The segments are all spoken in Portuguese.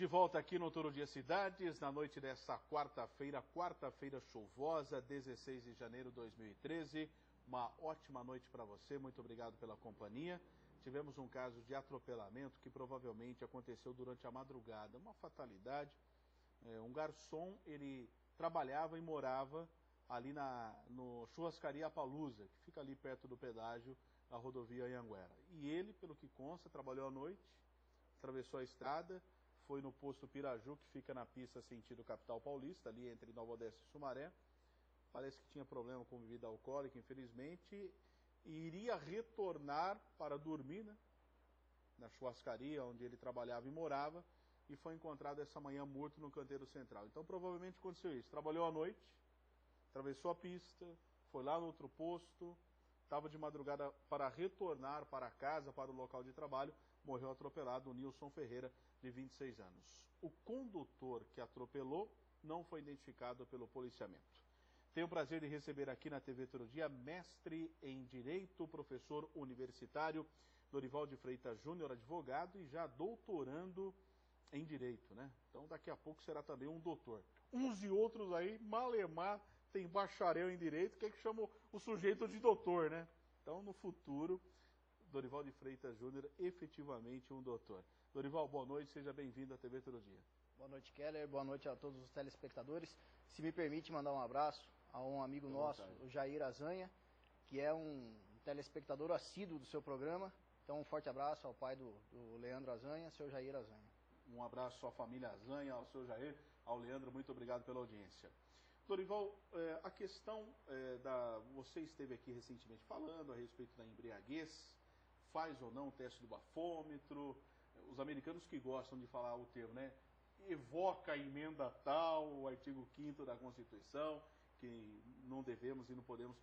De volta aqui no Todo Dia Cidades, na noite desta quarta-feira chuvosa, 16 de janeiro de 2013. Uma ótima noite para você, muito obrigado pela companhia. Tivemos um caso de atropelamento que provavelmente aconteceu durante a madrugada, uma fatalidade. Um garçom, ele trabalhava e morava ali no Churrascaria Palusa, que fica ali perto do pedágio da rodovia Anhanguera. E ele, pelo que consta, trabalhou à noite, atravessou a estrada, foi no posto Piraju, que fica na pista sentido capital paulista, ali entre Nova Odessa e Sumaré. Parece que tinha problema com bebida alcoólica, infelizmente, e iria retornar para dormir, né, na churrascaria onde ele trabalhava e morava, e foi encontrado essa manhã morto no canteiro central. Então provavelmente aconteceu isso, trabalhou à noite, atravessou a pista, foi lá no outro posto, estava de madrugada para retornar para casa, para o local de trabalho, morreu atropelado o Nilson Ferreira, de 26 anos. O condutor que atropelou não foi identificado pelo policiamento. Tenho o prazer de receber aqui na TV Todo Dia, mestre em Direito, professor universitário, Dorival de Freitas Júnior, advogado e já doutorando em Direito, né? Então daqui a pouco será também um doutor. Uns e outros aí, malemar, tem bacharel em Direito, que é que chama o sujeito de doutor, né? Então no futuro, Dorival de Freitas Júnior, efetivamente um doutor. Dorival, boa noite, seja bem-vindo à TV Todo Dia. Boa noite, Keller, boa noite a todos os telespectadores. Se me permite mandar um abraço a um amigo nosso, o Jair Azanha, que é um telespectador assíduo do seu programa. Então um forte abraço ao pai do Leandro Azanha, seu Jair Azanha. Um abraço à família Azanha, ao seu Jair, ao Leandro, muito obrigado pela audiência. Dorival, a questão você esteve aqui recentemente falando a respeito da embriaguez, faz ou não o teste do bafômetro, os americanos que gostam de falar o termo, né? Evoca a emenda tal, o artigo 5º da Constituição, que não devemos e não podemos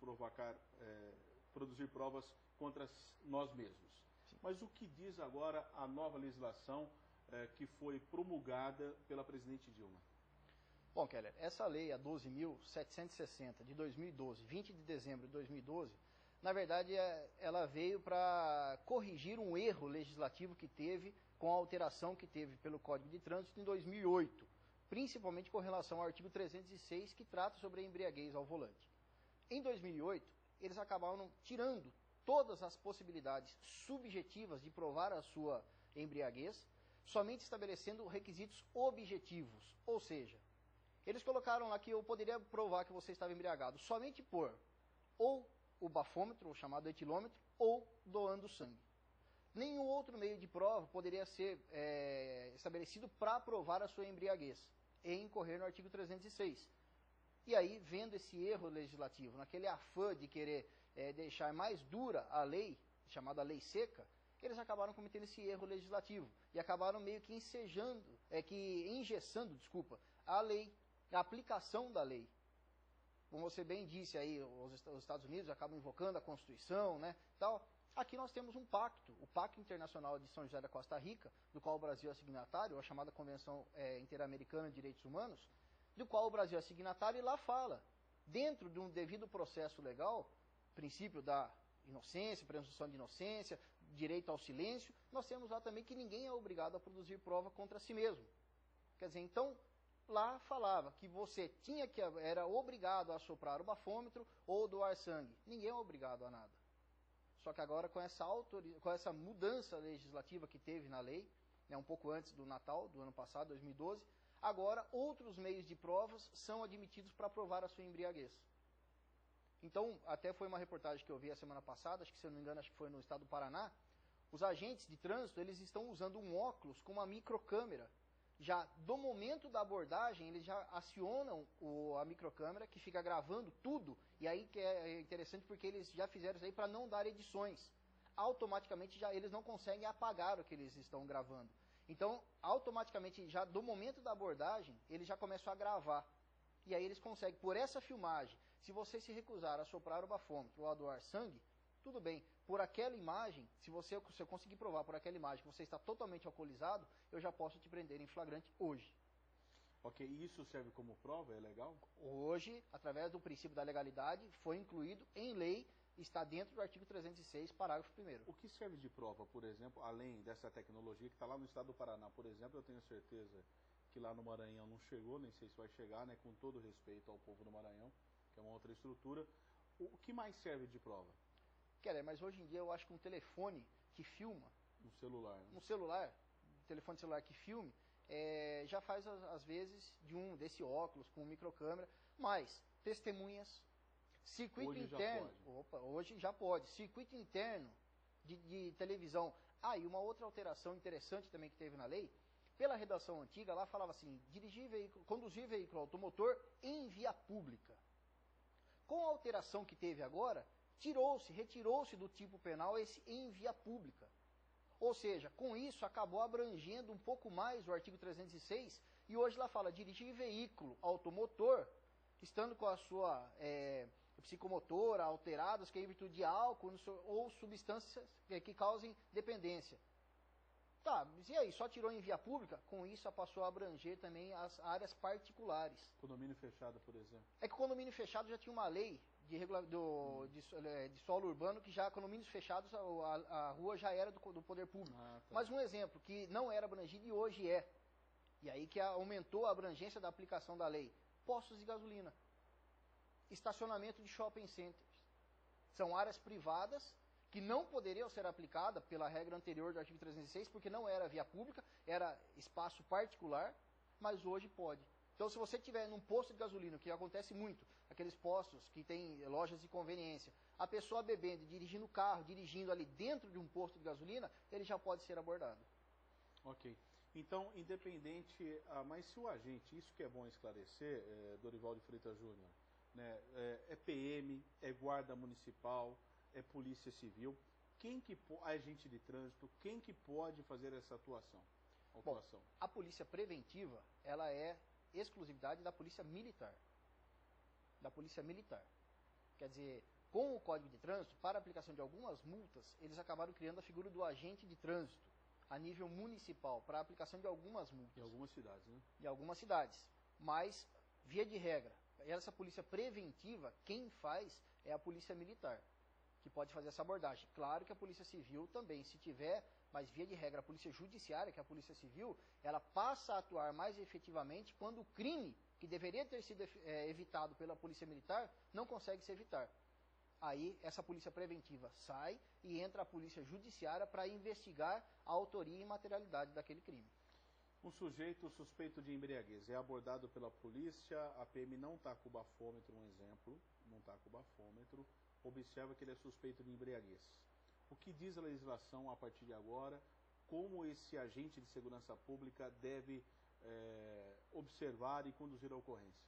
produzir provas contra nós mesmos. Sim. Mas o que diz agora a nova legislação que foi promulgada pela presidente Dilma? Bom, Keller, essa lei, a 12.760 de 2012, 20 de dezembro de 2012, na verdade ela veio para corrigir um erro legislativo que teve com a alteração que teve pelo Código de Trânsito em 2008, principalmente com relação ao artigo 306, que trata sobre a embriaguez ao volante. Em 2008, eles acabaram tirando todas as possibilidades subjetivas de provar a sua embriaguez, somente estabelecendo requisitos objetivos, ou seja, eles colocaram lá que eu poderia provar que você estava embriagado somente por ou o bafômetro, o chamado etilômetro, ou doando sangue. Nenhum outro meio de prova poderia ser estabelecido para provar a sua embriaguez e incorrer no artigo 306. E aí, vendo esse erro legislativo, naquele afã de querer deixar mais dura a lei, chamada lei seca, eles acabaram cometendo esse erro legislativo e acabaram meio que engessando a lei, a aplicação da lei. Como você bem disse aí, os Estados Unidos acabam invocando a Constituição, né, tal. Aqui nós temos um pacto, o Pacto Internacional de São José da Costa Rica, do qual o Brasil é signatário, a chamada Convenção Interamericana de Direitos Humanos, do qual o Brasil é signatário, e lá fala, dentro de um devido processo legal, princípio da inocência, presunção de inocência, direito ao silêncio, nós temos lá também que ninguém é obrigado a produzir prova contra si mesmo. Quer dizer, então, lá falava que você era obrigado a assoprar o bafômetro ou doar sangue. Ninguém é obrigado a nada. Só que agora, com essa mudança legislativa que teve na lei, né, um pouco antes do Natal, do ano passado, 2012, agora outros meios de provas são admitidos para provar a sua embriaguez. Então, até foi uma reportagem que eu vi a semana passada, acho que se eu não me engano, acho que foi no estado do Paraná, os agentes de trânsito, eles estão usando um óculos com uma microcâmera. Já do momento da abordagem, eles já acionam a microcâmera, que fica gravando tudo, e aí que é interessante porque eles já fizeram isso aí para não dar edições. Automaticamente eles não conseguem apagar o que eles estão gravando. Então, automaticamente, já do momento da abordagem, eles já começam a gravar. E aí eles conseguem, por essa filmagem, se você se recusar a soprar o bafômetro ou a doar sangue, tudo bem, por aquela imagem, se eu conseguir provar por aquela imagem que você está totalmente alcoolizado, eu já posso te prender em flagrante hoje. Ok, e isso serve como prova? É legal? Hoje, através do princípio da legalidade, foi incluído em lei está dentro do artigo 306, parágrafo 1º. O que serve de prova, por exemplo, além dessa tecnologia que está lá no estado do Paraná, por exemplo, eu tenho certeza que lá no Maranhão não chegou, nem sei se vai chegar, né, com todo respeito ao povo do Maranhão, que é uma outra estrutura. O que mais serve de prova? Keller, mas hoje em dia eu acho que um telefone que filma, Um celular, né? um celular, telefone celular que filme, já faz às vezes desse óculos com microcâmera, mas testemunhas, circuito Hoje já interno, pode. hoje já pode, circuito interno de televisão. E uma outra alteração interessante também que teve na lei, pela redação antiga, lá falava assim, conduzir veículo automotor em via pública. Com a alteração que teve agora, retirou-se do tipo penal esse em via pública. Ou seja, com isso acabou abrangendo um pouco mais o artigo 306 e hoje lá fala dirigir veículo automotor, estando com a sua psicomotora alteradas, que é em virtude de álcool ou substâncias que causem dependência. Tá, mas e aí, só tirou em via pública? Com isso, passou a abranger também as áreas particulares. Condomínio fechado, por exemplo. É que o condomínio fechado já tinha uma lei de solo urbano, que já, condomínios fechados, a rua já era do poder público. Tá. Mas um exemplo, que não era abrangido e hoje é. E aí que aumentou a abrangência da aplicação da lei. Postos de gasolina. Estacionamento de shopping centers. São áreas privadas que não poderiam ser aplicadas pela regra anterior do artigo 306, porque não era via pública, era espaço particular, mas hoje pode. Então, se você estiver num posto de gasolina, que acontece muito, aqueles postos que tem lojas de conveniência, a pessoa bebendo, dirigindo o carro, dirigindo ali dentro de um posto de gasolina, ele já pode ser abordado. Ok. Então, independente, mas se o agente, isso que é bom esclarecer, Dorival de Freitas Júnior, né, é PM, é guarda municipal, é polícia civil, agente de trânsito, quem que pode fazer essa atuação? Bom, a polícia preventiva, ela é exclusividade da polícia militar. Da polícia militar. Quer dizer, com o Código de Trânsito, para a aplicação de algumas multas, eles acabaram criando a figura do agente de trânsito a nível municipal, para a aplicação de algumas multas. Em algumas cidades, né? Em algumas cidades. Mas, via de regra, essa polícia preventiva, quem faz é a polícia militar, que pode fazer essa abordagem. Claro que a polícia civil também, se tiver, mas via de regra, a polícia judiciária, que é a polícia civil, ela passa a atuar mais efetivamente quando o crime, que deveria ter sido evitado pela polícia militar, não consegue se evitar. Aí, essa polícia preventiva sai e entra a polícia judiciária para investigar a autoria e materialidade daquele crime. Um sujeito suspeito de embriaguez é abordado pela polícia, a PM não está com o bafômetro, um exemplo, não está com o bafômetro, observa que ele é suspeito de embriaguez. O que diz a legislação a partir de agora? Como esse agente de segurança pública deve observar e conduzir a ocorrência?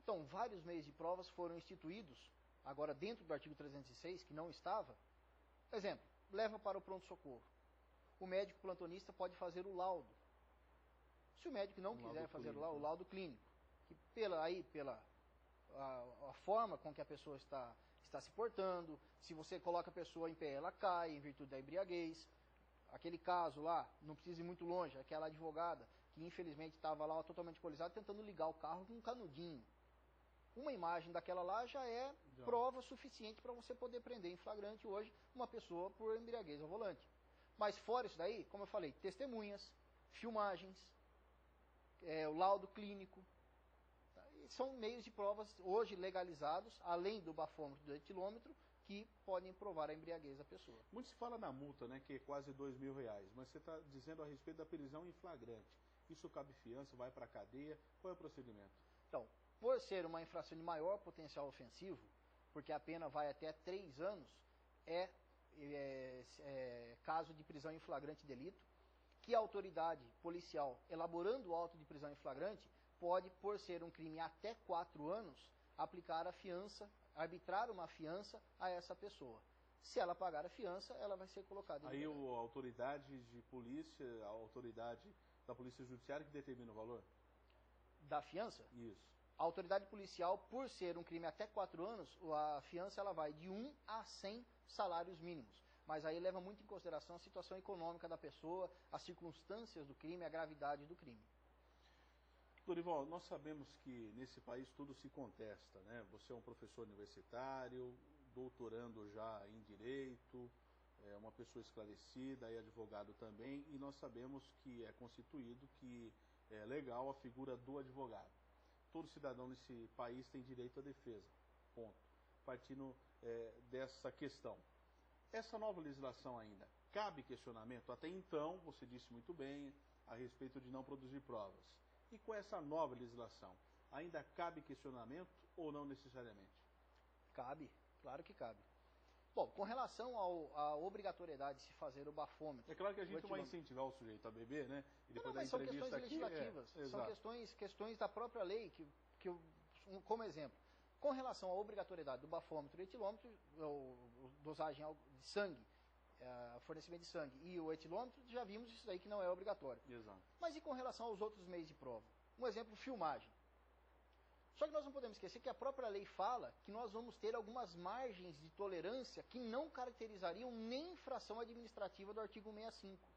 Então, vários meios de provas foram instituídos, agora dentro do artigo 306, que não estava. Exemplo, leva para o pronto-socorro. O médico plantonista pode fazer o laudo. Se o médico não quiser fazer o laudo clínico, que pela a forma com que a pessoa está se portando, se você coloca a pessoa em pé, ela cai em virtude da embriaguez. Aquele caso lá, não precisa ir muito longe, aquela advogada que infelizmente estava lá totalmente alcoolizada tentando ligar o carro com um canudinho. Uma imagem daquela lá já é prova suficiente para você poder prender em flagrante hoje uma pessoa por embriaguez ao volante. Mas fora isso daí, como eu falei, testemunhas, filmagens, o laudo clínico, são meios de provas hoje legalizados, além do bafômetro do etilômetro, que podem provar a embriaguez da pessoa. Muito se fala na multa, né, que é quase R$2.000, mas você está dizendo a respeito da prisão em flagrante. Isso cabe fiança, vai para a cadeia, qual é o procedimento? Então, por ser uma infração de maior potencial ofensivo, porque a pena vai até 3 anos, caso de prisão em flagrante delito, que a autoridade policial, elaborando o auto de prisão em flagrante, pode, por ser um crime até 4 anos, aplicar a fiança, arbitrar uma fiança a essa pessoa. Se ela pagar a fiança, ela vai ser colocada em liberdade. Aí a autoridade de polícia, a autoridade da polícia judiciária que determina o valor? Da fiança? Isso. A autoridade policial, por ser um crime até 4 anos, a fiança ela vai de 1 a 100 salários mínimos. Mas aí leva muito em consideração a situação econômica da pessoa, as circunstâncias do crime, a gravidade do crime. Dorival, nós sabemos que nesse país tudo se contesta, né? Você é um professor universitário, doutorando já em Direito, uma pessoa esclarecida e advogado também, e nós sabemos que é constituído, que é legal a figura do advogado. Todo cidadão nesse país tem direito à defesa, ponto. Partindo dessa questão. Essa nova legislação ainda, cabe questionamento? Até então, você disse muito bem a respeito de não produzir provas. E com essa nova legislação, ainda cabe questionamento ou não necessariamente? Cabe, claro que cabe. Bom, com relação à obrigatoriedade de se fazer o bafômetro... É claro que a gente não vai incentivar o sujeito a beber, né? E depois mas são questões legislativas, são questões da própria lei, como exemplo, com relação à obrigatoriedade do bafômetro e etilômetro, dosagem de sangue, fornecimento de sangue e o etilômetro, já vimos isso daí que não é obrigatório. Exato. Mas e com relação aos outros meios de prova? Um exemplo, filmagem. Só que nós não podemos esquecer que a própria lei fala que nós vamos ter algumas margens de tolerância que não caracterizariam nem infração administrativa do artigo 65.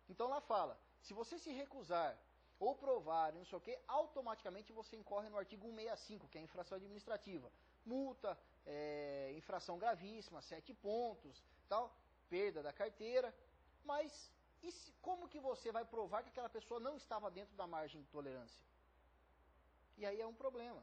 Então lá fala, se você se recusar ou provar, não sei o que, automaticamente você incorre no artigo 165, que é a infração administrativa. Multa, infração gravíssima, 7 pontos, tal, perda da carteira. Mas como que você vai provar que aquela pessoa não estava dentro da margem de tolerância? E aí é um problema.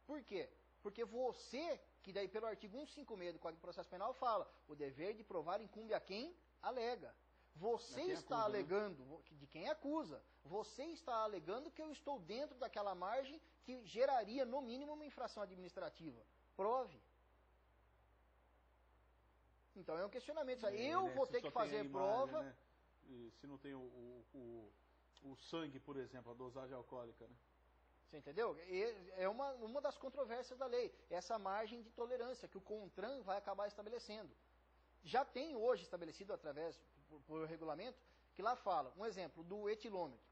Por quê? Porque você, que daí pelo artigo 156 do Código de Processo Penal fala, o dever de provar incumbe a quem alega. Você está alegando, né? De quem acusa. Você está alegando que eu estou dentro daquela margem que geraria, no mínimo, uma infração administrativa. Prove. Então é um questionamento. Eu vou ter que fazer prova... Né? E se não tem o sangue, por exemplo, a dosagem alcoólica, né? Você entendeu? É uma das controvérsias da lei. Essa margem de tolerância que o CONTRAN vai acabar estabelecendo. Já tem hoje estabelecido através por regulamento, que lá fala, um exemplo, do etilômetro.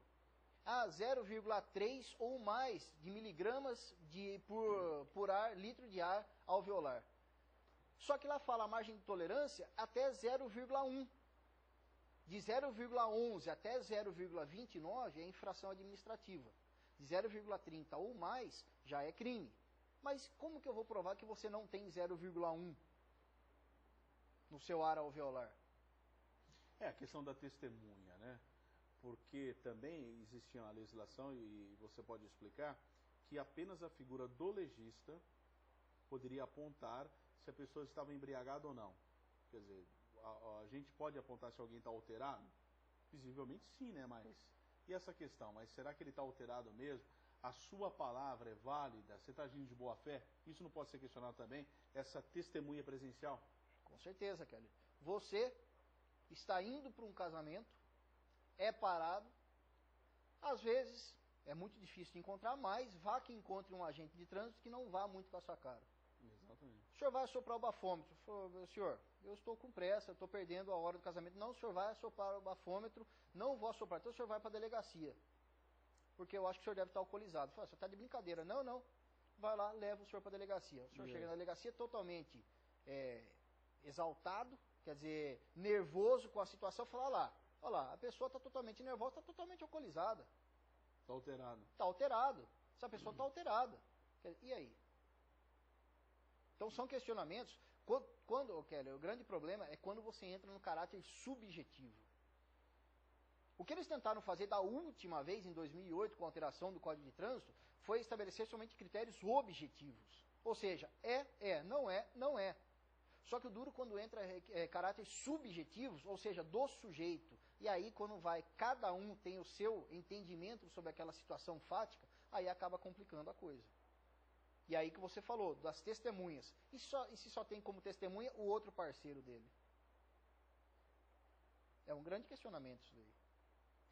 0,3 ou mais de miligramas por litro de ar alveolar. Só que lá fala a margem de tolerância até 0,1. De 0,11 até 0,29 é infração administrativa. De 0,30 ou mais já é crime. Mas como que eu vou provar que você não tem 0,1 no seu ar alveolar? É a questão da testemunha, né? Porque também existia uma legislação, e você pode explicar, que apenas a figura do legista poderia apontar se a pessoa estava embriagada ou não. Quer dizer, a gente pode apontar se alguém está alterado? Visivelmente sim, né? Mas e essa questão? Mas será que ele está alterado mesmo? A sua palavra é válida? Você está agindo de boa fé? Isso não pode ser questionado também? Essa testemunha presencial? Com certeza, Kelly. Você está indo para um casamento, é parado, às vezes é muito difícil de encontrar, mas vá que encontre um agente de trânsito que não vá muito com a sua cara. Exatamente. O senhor vai assoprar o bafômetro. Senhor, eu estou com pressa, eu estou perdendo a hora do casamento. Não, o senhor vai assoprar o bafômetro, não vou assoprar. Então o senhor vai para a delegacia. Porque eu acho que o senhor deve estar alcoolizado. Fala, o senhor está de brincadeira. Não, não. Vai lá, leva o senhor para a delegacia. O senhor chega na delegacia totalmente exaltado, quer dizer, nervoso com a situação. Fala lá, olha lá, a pessoa está totalmente nervosa, está totalmente alcoolizada. Está alterado. Está alterado. Essa pessoa está alterada. E aí? Então são questionamentos. Kelly, o grande problema é quando você entra no caráter subjetivo. O que eles tentaram fazer da última vez, em 2008, com a alteração do Código de Trânsito, foi estabelecer somente critérios objetivos. Ou seja, não é, não é. Só que o duro quando entra caráteres subjetivos, ou seja, do sujeito. E aí quando cada um tem o seu entendimento sobre aquela situação fática, aí acaba complicando a coisa. E aí que você falou, das testemunhas. E se só tem como testemunha o outro parceiro dele? É um grande questionamento isso daí.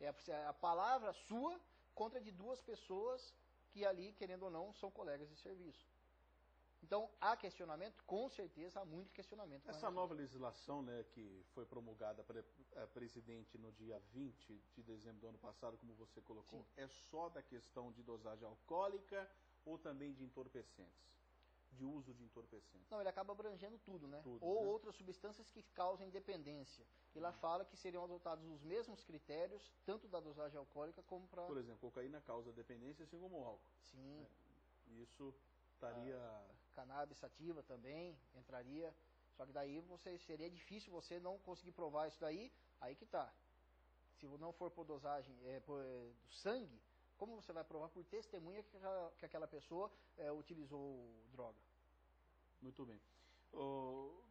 É a palavra sua contra de duas pessoas que ali, querendo ou não, são colegas de serviço. Então, há questionamento, com certeza há muito questionamento. Essa nova legislação, né, que foi promulgada para presidente no dia 20 de dezembro do ano passado, como você colocou, sim, é só da questão de dosagem alcoólica ou também de entorpecentes? De uso de entorpecentes? Não, ele acaba abrangendo tudo, né? Tudo, ou né? Outras substâncias que causem dependência. E lá fala que seriam adotados os mesmos critérios, tanto da dosagem alcoólica como para... Por exemplo, cocaína causa dependência, assim como o álcool. Sim. Isso estaria cannabis sativa também entraria. Só que daí seria difícil você não conseguir provar isso daí, aí que tá. Se não for por dosagem do sangue, como você vai provar por testemunha que aquela pessoa utilizou droga? Muito bem.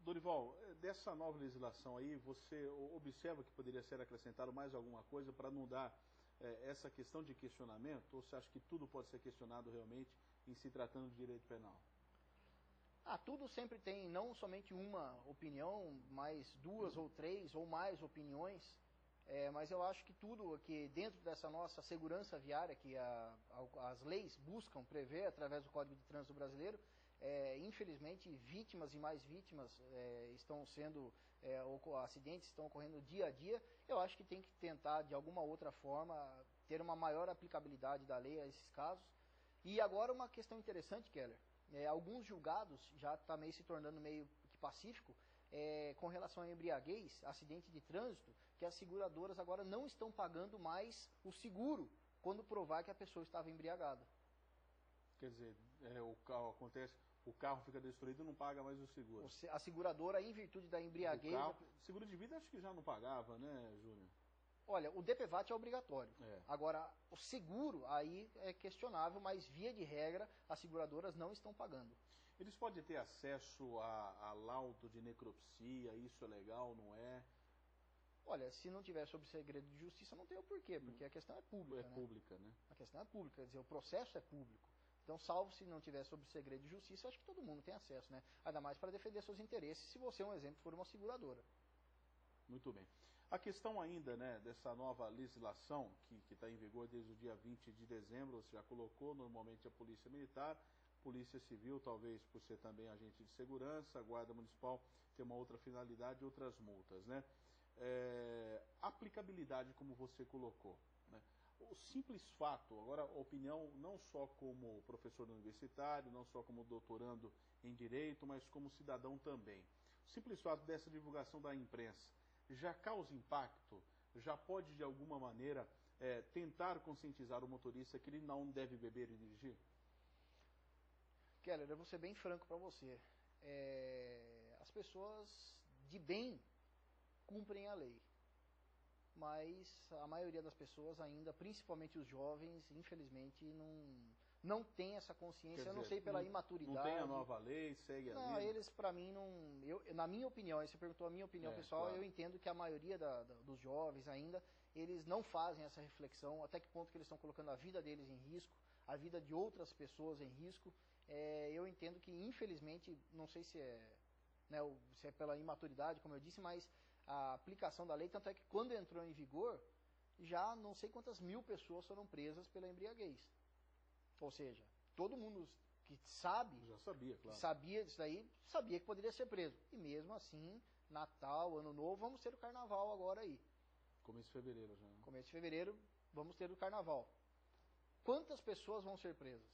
Dorival, dessa nova legislação aí, você observa que poderia ser acrescentado mais alguma coisa para não dar essa questão de questionamento? Ou você acha que tudo pode ser questionado realmente em se tratando de direito penal? Tudo sempre tem não somente uma opinião, mas duas ou três ou mais opiniões. Mas eu acho que tudo que dentro dessa nossa segurança viária que as leis buscam prever através do Código de Trânsito Brasileiro, infelizmente vítimas e mais vítimas estão sendo, acidentes estão ocorrendo dia a dia. Eu acho que tem que tentar de alguma outra forma ter uma maior aplicabilidade da lei a esses casos. E agora uma questão interessante, Keller, alguns julgados já está meio se tornando meio que pacífico, com relação à embriaguez, acidente de trânsito, que as seguradoras agora não estão pagando mais o seguro quando provar que a pessoa estava embriagada. Quer dizer, o carro fica destruído e não paga mais o seguro. A seguradora, em virtude da embriaguez... Seguro de vida acho que já não pagava, né, Júnior? Olha, o DPVAT é obrigatório. Agora, o seguro aí é questionável, mas via de regra, as seguradoras não estão pagando. Eles podem ter acesso a laudo de necropsia, isso é legal, não é? Olha, se não tiver sob segredo de justiça, não tem o porquê, porque a questão é pública. É pública, né? A questão é pública, quer dizer, o processo é público. Então, salvo se não tiver sob segredo de justiça, acho que todo mundo tem acesso, né? Ainda mais para defender seus interesses, se você, um exemplo, for uma seguradora. Muito bem. A questão ainda, né, dessa nova legislação que está em vigor desde o dia 20 de dezembro, você já colocou, normalmente a Polícia Militar, Polícia Civil, talvez por ser também agente de segurança, a Guarda Municipal tem uma outra finalidade e outras multas, né? Aplicabilidade, como você colocou, né? O simples fato, agora opinião não só como professor universitário, não só como doutorando em Direito, mas como cidadão também. O simples fato dessa divulgação da imprensa já causa impacto, já pode de alguma maneira tentar conscientizar o motorista que ele não deve beber e dirigir? Keller, eu vou ser bem franco para você. As pessoas de bem cumprem a lei, mas a maioria das pessoas ainda, principalmente os jovens, infelizmente não tem essa consciência. Eu não sei pela imaturidade. Não tem a nova lei, segue a lei. Não, eles para mim não... na minha opinião, você perguntou a minha opinião pessoal, claro. Eu entendo que a maioria dos jovens ainda, eles não fazem essa reflexão, até que ponto que eles estão colocando a vida deles em risco, a vida de outras pessoas em risco. Eu entendo que, infelizmente, não sei se se é pela imaturidade, como eu disse, mas a aplicação da lei, tanto é que quando entrou em vigor, já não sei quantas mil pessoas foram presas pela embriaguez. Ou seja, todo mundo que sabe, já sabia, claro. Sabia disso daí, sabia que poderia ser preso. E mesmo assim, Natal, Ano Novo, vamos ter o Carnaval agora aí. Começo de fevereiro já. Começo de fevereiro, vamos ter o Carnaval. Quantas pessoas vão ser presas?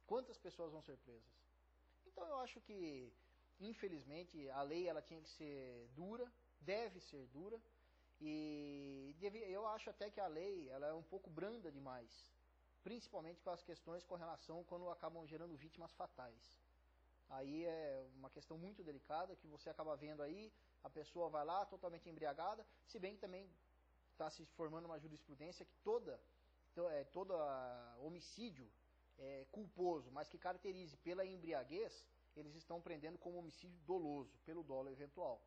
Quantas pessoas vão ser presas? Então eu acho que, infelizmente, a lei ela tinha que ser dura, deve ser dura, e eu acho até que a lei ela é um pouco branda demais, principalmente com as questões com relação quando acabam gerando vítimas fatais. Aí é uma questão muito delicada que você acaba vendo aí, a pessoa vai lá totalmente embriagada, se bem que também está se formando uma jurisprudência que todo homicídio culposo, mas que caracterize pela embriaguez, eles estão prendendo como homicídio doloso, pelo dolo eventual.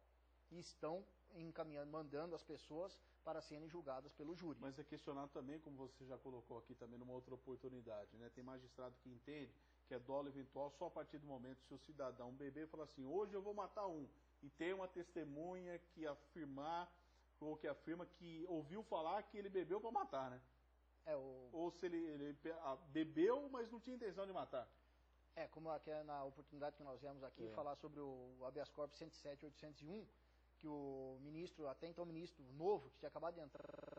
E estão encaminhando, mandando as pessoas para serem julgadas pelo júri. Mas é questionado também, como você já colocou aqui também numa outra oportunidade, né? Tem magistrado que entende que é dolo eventual só a partir do momento se o cidadão beber e falar assim, hoje eu vou matar um, e tem uma testemunha que afirma que ouviu falar que ele bebeu para matar, né? Ou se ele bebeu, mas não tinha intenção de matar. Como aqui na oportunidade que nós viemos aqui falar sobre o habeas corpus 107.801, que o ministro, até então ministro novo, que tinha acabado de entrar